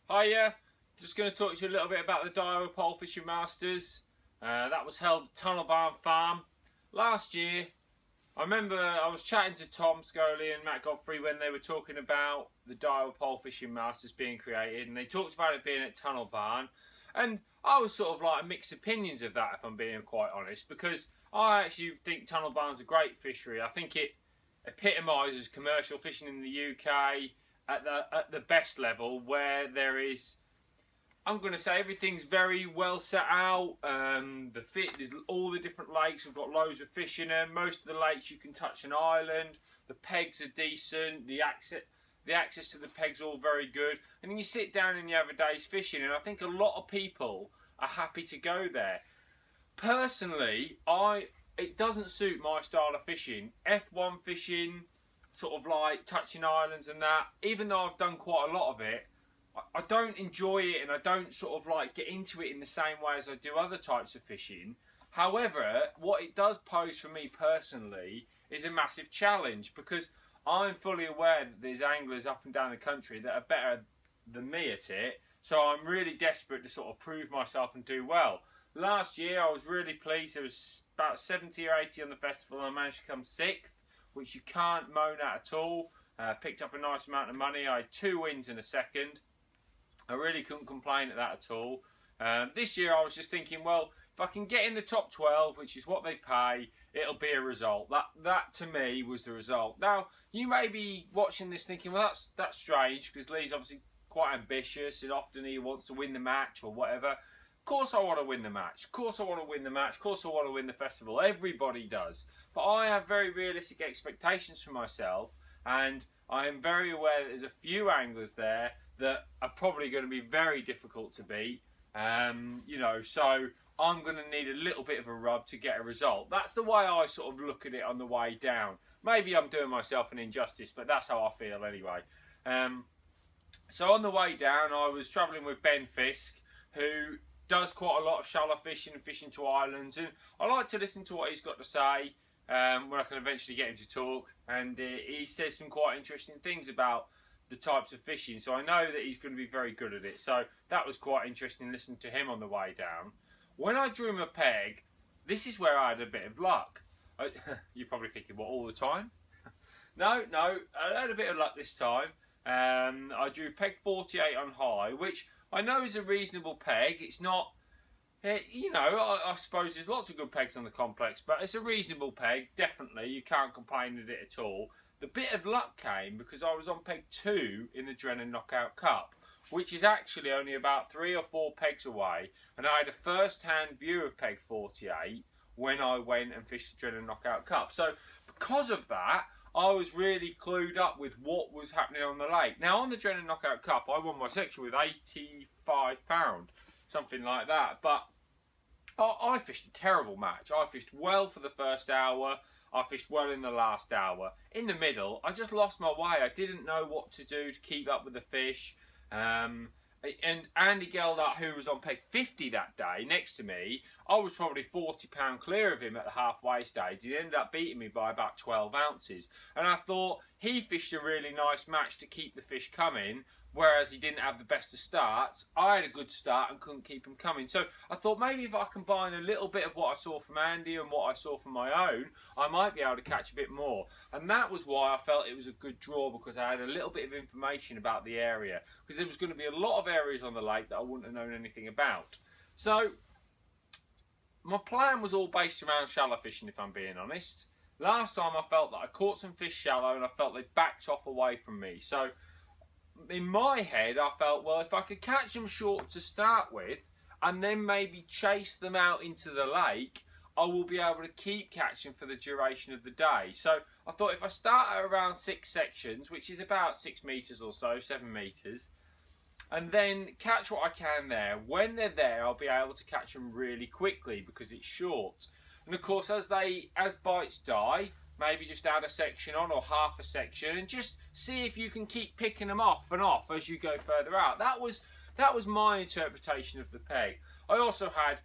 Hiya, just going to talk to you a little bit about the Daiwa Pole Fishing Masters. That was held at Tunnel Barn Farm last year. I remember I was chatting to Tom Scully and Matt Godfrey when they were talking about the Daiwa Pole Fishing Masters being created, and they talked about it being at Tunnel Barn. And I was sort of like mixed opinions of that, if I'm being quite honest, because I actually think Tunnel Barn's a great fishery. I think it epitomises commercial fishing in the UK at the best level, where there is, I'm going to say, everything's very well set out. There's all the different lakes have got loads of fish in them. Most of the lakes you can touch an island. The pegs are decent. The access to the pegs are all very good. And then you sit down and you have a day's fishing, and I think a lot of people are happy to go there. Personally, it doesn't suit my style of fishing. F1 fishing, sort of like touching islands and that, even though I've done quite a lot of it, I don't enjoy it, and I don't sort of like get into it in the same way as I do other types of fishing. However, what it does pose for me personally is a massive challenge, because I'm fully aware that there's anglers up and down the country that are better than me at it, so I'm really desperate to sort of prove myself and do well. Last year I was really pleased. There was about 70 or 80 on the festival, and I managed to come 6th, which you can't moan at all. Picked up a nice amount of money. I had 2 wins in a second. I really couldn't complain at that at all. This year I was just thinking, well, if I can get in the top 12, which is what they pay, it'll be a result. That to me was the result. Now, you may be watching this thinking, well, that's strange, because Lee's obviously quite ambitious, and often he wants to win the match or whatever. Of course I want to win the match. Of course I want to win the match. Of course I want to win the festival. Everybody does. But I have very realistic expectations for myself, and I am very aware that there's a few anglers there that are probably going to be very difficult to beat. So I'm going to need a little bit of a rub to get a result. That's the way I sort of look at it on the way down. Maybe I'm doing myself an injustice, but that's how I feel anyway. So on the way down, I was travelling with Ben Fisk, who does quite a lot of shallow fishing and fishing to islands, and I like to listen to what he's got to say when I can eventually get him to talk, and he says some quite interesting things about the types of fishing, so I know that he's going to be very good at it. So that was quite interesting listening to him on the way down. When I drew my peg, this is where I had a bit of luck. You're probably thinking, what, all the time? No, I had a bit of luck this time. I drew peg 48 on high, which I know is a reasonable peg. It's not, I suppose there's lots of good pegs on the complex, but it's a reasonable peg, definitely. You can't complain at it at all. The bit of luck came because I was on peg 2 in the Drennan Knockout Cup, which is actually only about 3 or 4 pegs away, and I had a first-hand view of peg 48 when I went and fished the Drennan Knockout Cup. So because of that, I was really clued up with what was happening on the lake. Now, on the Drennan Knockout Cup, I won my section with £85, something like that, but I fished a terrible match. I fished well for the first hour. I fished well in the last hour. In the middle, I just lost my way. I didn't know what to do to keep up with the fish. And Andy Geldart, who was on peg 50 that day next to me, I was probably £40 clear of him at the halfway stage. He ended up beating me by about 12 ounces. And I thought he fished a really nice match to keep the fish coming, whereas he didn't have the best of starts. I had a good start and couldn't keep him coming. So I thought maybe if I combine a little bit of what I saw from Andy and what I saw from my own, I might be able to catch a bit more. And that was why I felt it was a good draw, because I had a little bit of information about the area. Because there was going to be a lot of areas on the lake that I wouldn't have known anything about. So my plan was all based around shallow fishing, if I'm being honest. Last time I felt that I caught some fish shallow and I felt they backed off away from me. So in my head, I felt, well, if I could catch them short to start with and then maybe chase them out into the lake, I will be able to keep catching for the duration of the day. So I thought if I start at around 6 sections, which is about 6 metres or so, 7 metres, and then catch what I can there, when they're there, I'll be able to catch them really quickly because it's short. And of course, as bites die, maybe just add a section on or half a section and just see if you can keep picking them off and off as you go further out. That was my interpretation of the peg. I also had,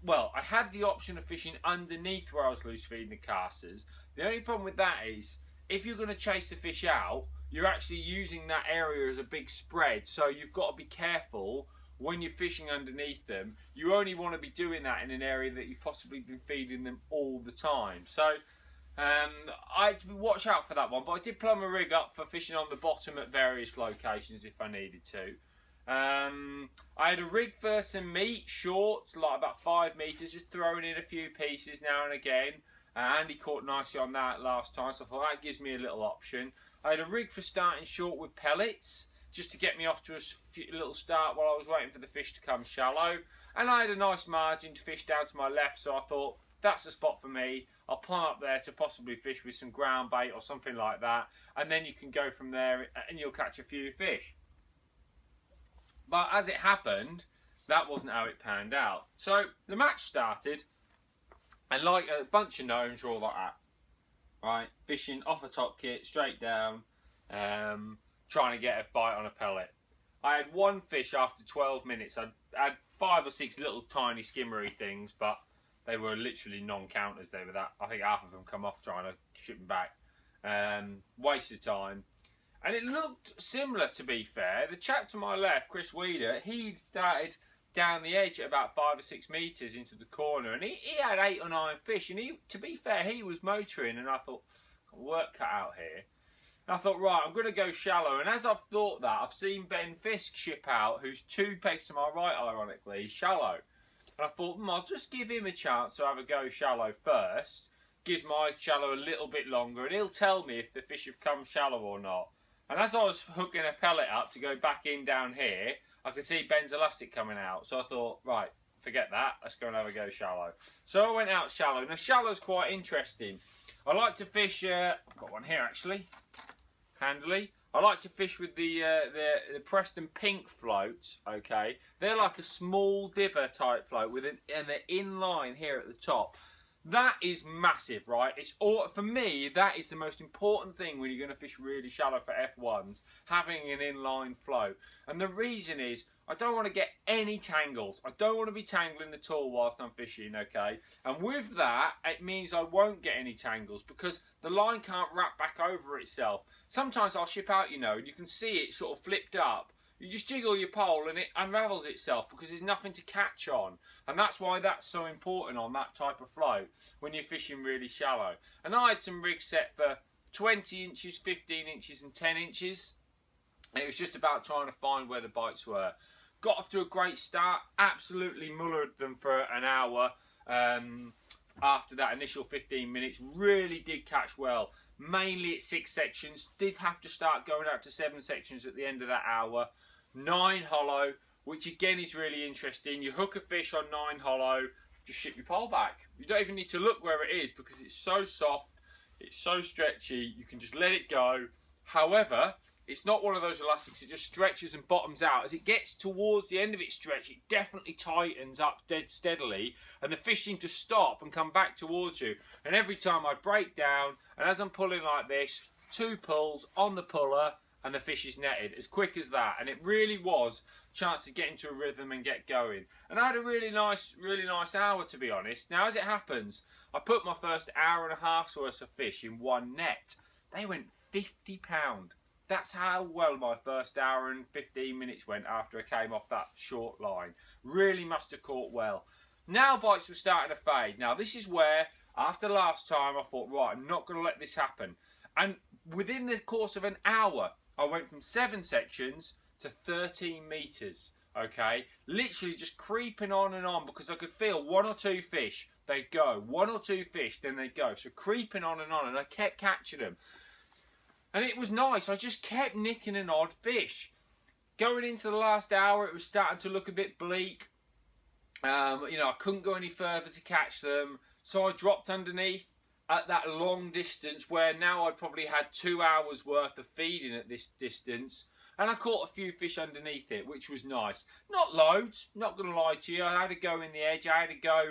I had the option of fishing underneath where I was loose feeding the casters. The only problem with that is, if you're going to chase the fish out, you're actually using that area as a big spread. So you've got to be careful when you're fishing underneath them. You only want to be doing that in an area that you've possibly been feeding them all the time. So I had to watch out for that one, but I did plumb a rig up for fishing on the bottom at various locations if I needed to. I had a rig for some meat, short, like about 5 metres, just throwing in a few pieces now and again. Andy caught nicely on that last time, so I thought that gives me a little option. I had a rig for starting short with pellets, just to get me off to a little start while I was waiting for the fish to come shallow. And I had a nice margin to fish down to my left, so I thought, that's the spot for me. I'll plumb up there to possibly fish with some ground bait or something like that, and then you can go from there and you'll catch a few fish. But as it happened, that wasn't how it panned out. So the match started, and like a bunch of gnomes were all like that, right? Fishing off a top kit, straight down, trying to get a bite on a pellet. I had one fish after 12 minutes. I had 5 or 6 little tiny skimmery things, but they were literally non-counters. They were that. I think half of them come off trying to ship them back. Waste of time. And it looked similar, to be fair. The chap to my left, Chris Weeder, he'd started down the edge at about 5 or 6 metres into the corner, and he had 8 or 9 fish, and to be fair, he was motoring, and I thought, got work cut out here. And I thought, right, I'm going to go shallow, and as I've thought that, I've seen Ben Fisk ship out, who's 2 pegs to my right, ironically, shallow. And I thought, I'll just give him a chance to have a go shallow first, gives my shallow a little bit longer, and he'll tell me if the fish have come shallow or not. And as I was hooking a pellet up to go back in down here, I could see Ben's elastic coming out. So I thought, right, forget that. Let's go and have a go shallow. So I went out shallow. Now, shallow's quite interesting. I like to fish, I've got one here actually, handily. I like to fish with the Preston Pink floats, okay? They're like a small dibber type float and they're in line here at the top. That is massive, right? It's all, for me, that is the most important thing when you're going to fish really shallow for F1s, having an inline float. And the reason is, I don't want to get any tangles. I don't want to be tangling at all whilst I'm fishing, okay? And with that, it means I won't get any tangles because the line can't wrap back over itself. Sometimes I'll ship out, you know, and you can see it sort of flipped up. You just jiggle your pole and it unravels itself because there's nothing to catch on. And that's why that's so important on that type of float when you're fishing really shallow. And I had some rigs set for 20 inches, 15 inches and 10 inches. And it was just about trying to find where the bites were. Got off to a great start. Absolutely mullered them for an hour after that initial 15 minutes. Really did catch well. Mainly at 6 sections. Did have to start going out to 7 sections at the end of that hour. 9 hollow, which again is really interesting. You hook a fish on 9 hollow, just ship your pole back. You don't even need to look where it is because it's so soft, it's so stretchy, you can just let it go. However, it's not one of those elastics that just stretches and bottoms out. As it gets towards the end of its stretch, it definitely tightens up dead steadily and the fish seem to stop and come back towards you. And every time I break down, and as I'm pulling like this, 2 pulls on the puller, and the fish is netted as quick as that. And it really was a chance to get into a rhythm and get going. And I had a really nice hour, to be honest. Now, as it happens, I put my first hour and a half's worth of fish in one net. They went £50. That's how well my first hour and 15 minutes went after I came off that short line. Really must have caught well. Now bites were starting to fade. Now, this is where, after last time, I thought, right, I'm not going to let this happen. And within the course of an hour, I went from 7 sections to 13 metres, okay? Literally just creeping on and on because I could feel 1 or 2 fish, they'd go. 1 or 2 fish, then they'd go. So creeping on, and I kept catching them. And it was nice. I just kept nicking an odd fish. Going into the last hour, it was starting to look a bit bleak. You know, I couldn't go any further to catch them. So I dropped underneath at that long distance where now I'd probably had 2 hours worth of feeding at this distance, and I caught a few fish underneath it, which was nice. Not loads, not going to lie to you. I had to go in the edge, I had to go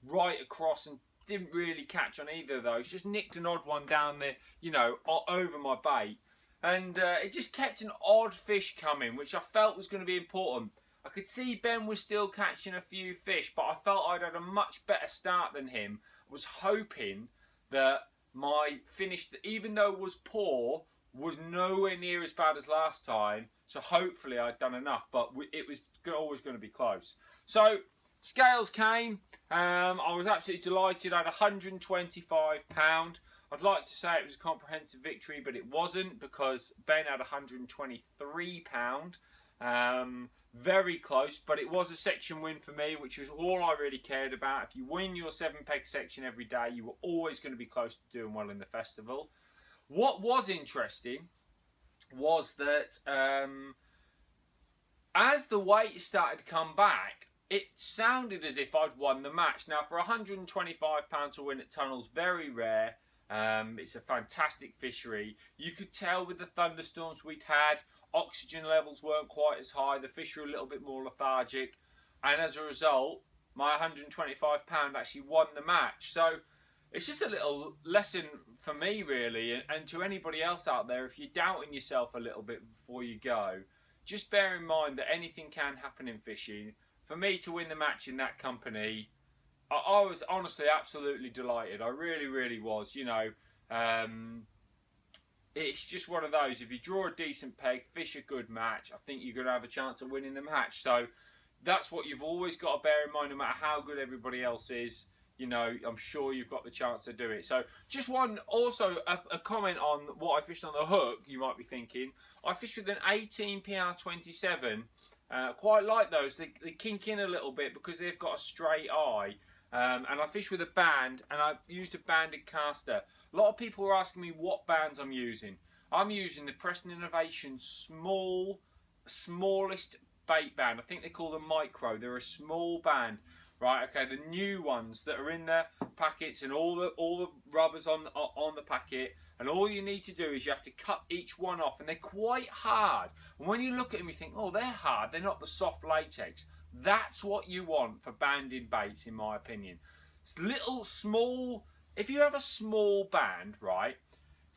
right across and didn't really catch on either of those. Just nicked an odd one down there, you know, over my bait. And it just kept an odd fish coming, which I felt was going to be important. I could see Ben was still catching a few fish, but I felt I'd had a much better start than him. I was hoping that my finish, even though it was poor, was nowhere near as bad as last time, so hopefully I'd done enough, but it was always going to be close. So scales came, I was absolutely delighted. I had £125. I'd like to say it was a comprehensive victory, but it wasn't, because Ben had £123. Very close, but it was a section win for me, which was all I really cared about. If you win your 7-peg section every day, you were always going to be close to doing well in the festival. What was interesting was that as the weight started to come back, it sounded as if I'd won the match. Now, for £125 to win at Tunnel's very rare. It's a fantastic fishery. You could tell with the thunderstorms we'd had, oxygen levels weren't quite as high, the fish were a little bit more lethargic, and as a result, my £125 actually won the match. So it's just a little lesson for me, really, and to anybody else out there. If you're doubting yourself a little bit before you go, just bear in mind that anything can happen in fishing. For me to win the match in that company, I was honestly absolutely delighted. I really, really was. You know, it's just one of those. If you draw a decent peg, fish a good match, I think you're going to have a chance of winning the match. So that's what you've always got to bear in mind, no matter how good everybody else is. You know, I'm sure you've got the chance to do it. So just one, also a comment on what I fished on the hook, you might be thinking. I fished with an 18 PR27. Quite like those. They kink in a little bit because they've got a straight eye. And I fished with a band, and I used a banded caster. A lot of people are asking me what bands I'm using. I'm using the Preston Innovation smallest bait band. I think they call them micro. They're a small band, right? Okay, the new ones that are in the packets, and all the rubbers on the packet. And all you need to do is you have to cut each one off, and they're quite hard. And when you look at them, you think, oh, they're hard. They're not the soft latex. That's what you want for banded baits, in my opinion. It's little, small. If you have a small band, right,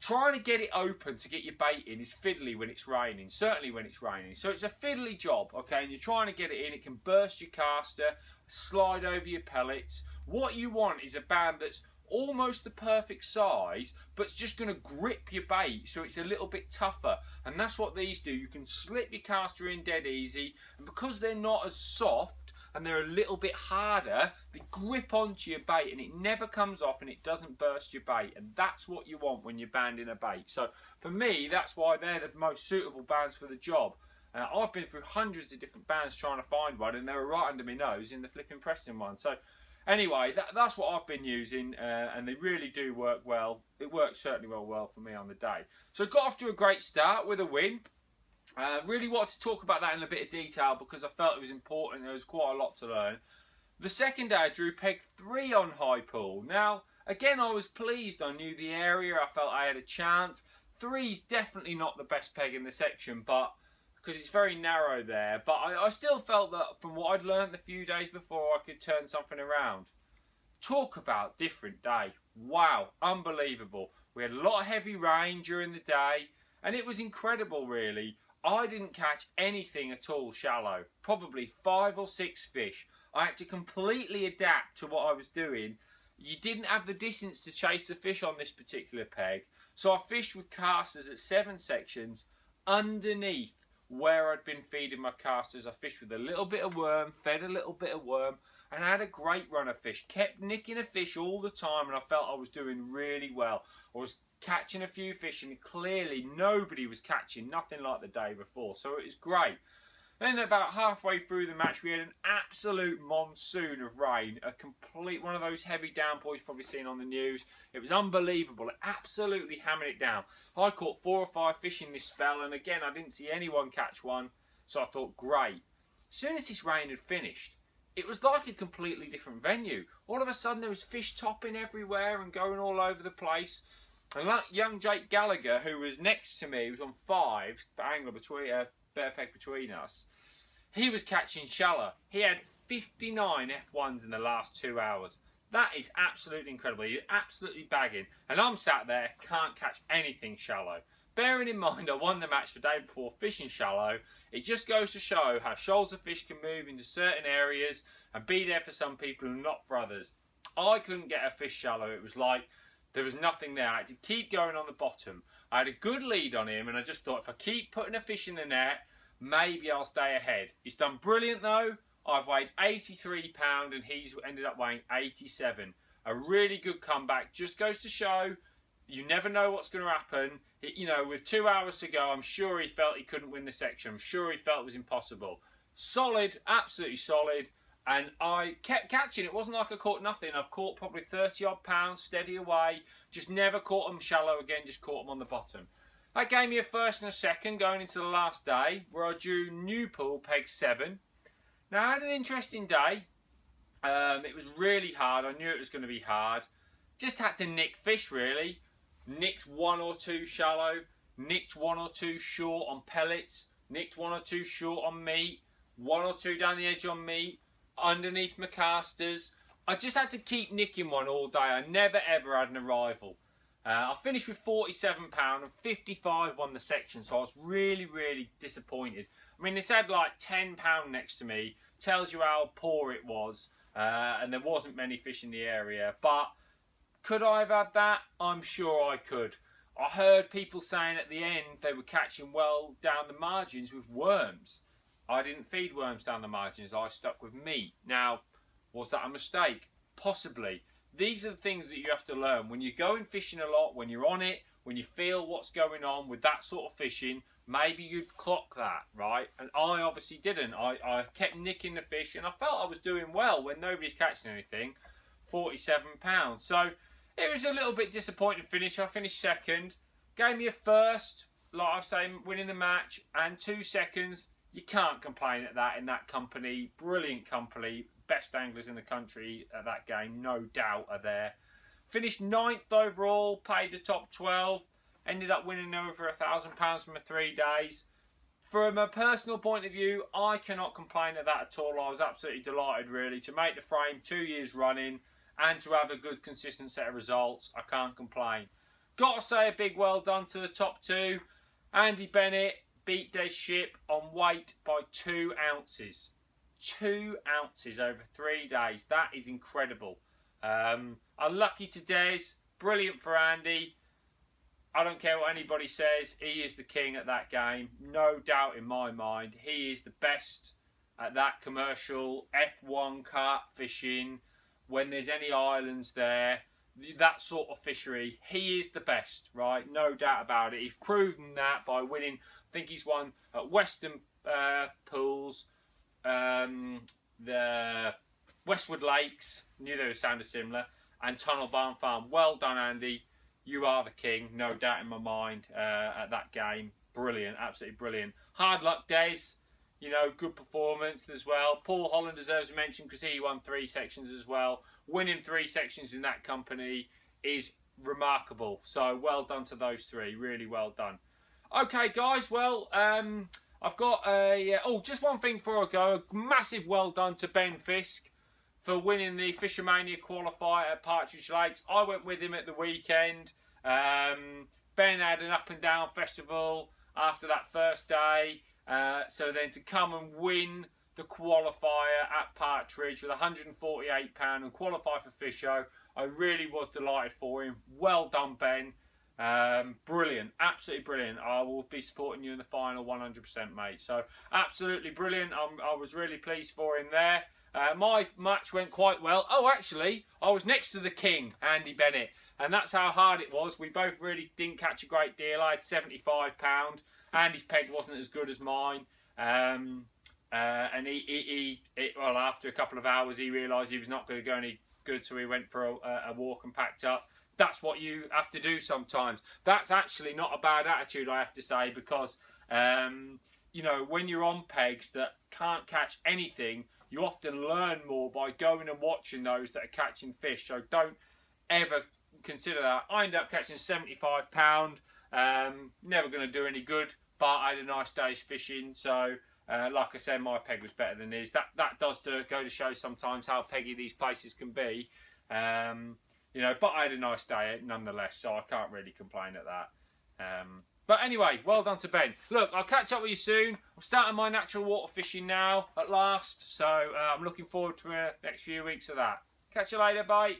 trying to get it open to get your bait in is fiddly when it's raining. Certainly when it's raining. So it's a fiddly job, okay? And you're trying to get it in. It can burst your caster, slide over your pellets. What you want is a band that's almost the perfect size, but it's just going to grip your bait, so it's a little bit tougher. And that's what these do. You can slip your caster in dead easy, and because they're not as soft and they're a little bit harder, they grip onto your bait and it never comes off and it doesn't burst your bait. And that's what you want when you're banding a bait. So for me, that's why they're the most suitable bands for the job. I've been through hundreds of different bands trying to find one, and they were right under my nose in the flipping Preston one. So anyway, that's what I've been using, and they really do work well. It works certainly well for me on the day. So got off to a great start with a win. Really wanted to talk about that in a bit of detail because I felt it was important. There was quite a lot to learn. The second day I drew peg 3 on high pool. Now, again, I was pleased. I knew the area. I felt I had a chance. 3's definitely not the best peg in the section, but because it's very narrow there. But I still felt that from what I'd learned the few days before, I could turn something around. Talk about different day. Wow, unbelievable. We had a lot of heavy rain during the day, and it was incredible, really. I didn't catch anything at all shallow. Probably 5 or 6 fish. I had to completely adapt to what I was doing. You didn't have the distance to chase the fish on this particular peg. So I fished with casters at 7 sections underneath where I'd been feeding my casters. I fished with a little bit of worm, fed a little bit of worm, and I had a great run of fish. Kept nicking a fish all the time, and I felt I was doing really well. I was catching a few fish, and clearly nobody was catching, nothing like the day before, so it was great. Then about halfway through the match, we had an absolute monsoon of rain, a complete one of those heavy downpours you've probably seen on the news. It was unbelievable. It absolutely hammered it down. I caught 4 or 5 fish in this spell, and again, I didn't see anyone catch one, so I thought, great. As soon as this rain had finished, it was like a completely different venue. All of a sudden, there was fish topping everywhere and going all over the place. And like young Jake Gallagher, who was next to me, he was on 5, the angler between, bear peg between us, he was catching shallow. He had 59 F1s in the last 2 hours. That is absolutely incredible. You're absolutely bagging. And I'm sat there, can't catch anything shallow. Bearing in mind I won the match the day before fishing shallow, it just goes to show how shoals of fish can move into certain areas and be there for some people and not for others. I couldn't get a fish shallow. It was like there was nothing there. I had to keep going on the bottom. I had a good lead on him, and I just thought if I keep putting a fish in the net, maybe I'll stay ahead. He's done brilliant though. I've weighed 83 pounds and he's ended up weighing 87. A really good comeback. Just goes to show you never know what's going to happen. You know, with 2 hours to go, I'm sure he felt he couldn't win the section. I'm sure he felt it was impossible. Solid, absolutely solid. And I kept catching. It wasn't like I caught nothing. I've caught probably 30 odd pounds, steady away. Just never caught them shallow again, just caught them on the bottom. That gave me a first and a second going into the last day, where I drew new pool, peg 7. Now I had an interesting day. It was really hard. I knew it was going to be hard. Just had to nick fish really. Nicked 1 or 2 shallow. Nicked 1 or 2 short on pellets. Nicked 1 or 2 short on meat. 1 or 2 down the edge on meat. Underneath my casters. I just had to keep nicking one all day. I never ever had an arrival. I finished with £47 and 55 won the section, so I was really, really disappointed. I mean, this had like £10 next to me. Tells you how poor it was. And there wasn't many fish in the area. But could I have had that? I'm sure I could. I heard people saying at the end they were catching well down the margins with worms. I didn't feed worms down the margins. I stuck with meat. Now, was that a mistake? Possibly. These are the things that you have to learn. When you're going fishing a lot, when you're on it, when you feel what's going on with that sort of fishing, maybe you'd clock that, right? And I obviously didn't. I kept nicking the fish and I felt I was doing well when nobody's catching anything. £47. So it was a little bit disappointing finish. I finished second. Gave me a first, like I say, winning the match, and 2 seconds. You can't complain at that in that company. Brilliant company. Best anglers in the country at that game, no doubt, are there. Finished 9th overall, paid the top 12. Ended up winning over £1,000 from the 3 days. From a personal point of view, I cannot complain at that at all. I was absolutely delighted, really, to make the frame 2 years running and to have a good, consistent set of results. I can't complain. Got to say a big well done to the top 2. Andy Bennett beat Des Ship on weight by 2 ounces. 2 ounces over 3 days. That is incredible. Unlucky to Des. Brilliant for Andy. I don't care what anybody says. He is the king at that game. No doubt in my mind. He is the best at that commercial F1 kart fishing. When there's any islands there, that sort of fishery, he is the best, right? No doubt about it. He's proven that by winning. I think he's won at Western Pools, the Westwood Lakes, knew they sounded similar, and Tunnel Barn Farm. Well done, Andy. You are the king, no doubt in my mind, at that game. Brilliant, absolutely brilliant. Hard luck, Des. You know, good performance as well. Paul Holland deserves a mention because he won 3 sections as well. Winning 3 sections in that company is remarkable. So well done to those 3. Really well done. Okay, guys. Well, I've got a... just one thing before I go. A massive well done to Ben Fisk for winning the Fishermania qualifier at Partridge Lakes. I went with him at the weekend. Ben had an up and down festival after that first day. So then to come and win the qualifier at Partridge with £148 and qualify for Fish Show, I really was delighted for him. Well done, Ben. Brilliant, absolutely brilliant. I will be supporting you in the final 100%, mate. So absolutely brilliant. I was really pleased for him there. My match went quite well. Oh, actually, I was next to the king, Andy Bennett, and that's how hard it was. We both really didn't catch a great deal. I had £75. Andy's peg wasn't as good as mine, and well, after a couple of hours, he realised he was not going to go any good, so he went for a walk and packed up. That's what you have to do sometimes. That's actually not a bad attitude, I have to say, because you know, when you're on pegs that can't catch anything, you often learn more by going and watching those that are catching fish. So don't ever consider that. I ended up catching £75. Never going to do any good, but I had a nice day's fishing. So like I said, my peg was better than his. That does go to show sometimes how peggy these places can be. You know, but I had a nice day nonetheless, so I can't really complain at that. But anyway, well done to Ben. Look, I'll catch up with you soon. I'm starting my natural water fishing now at last, so I'm looking forward to the next few weeks of that. Catch you later, bye.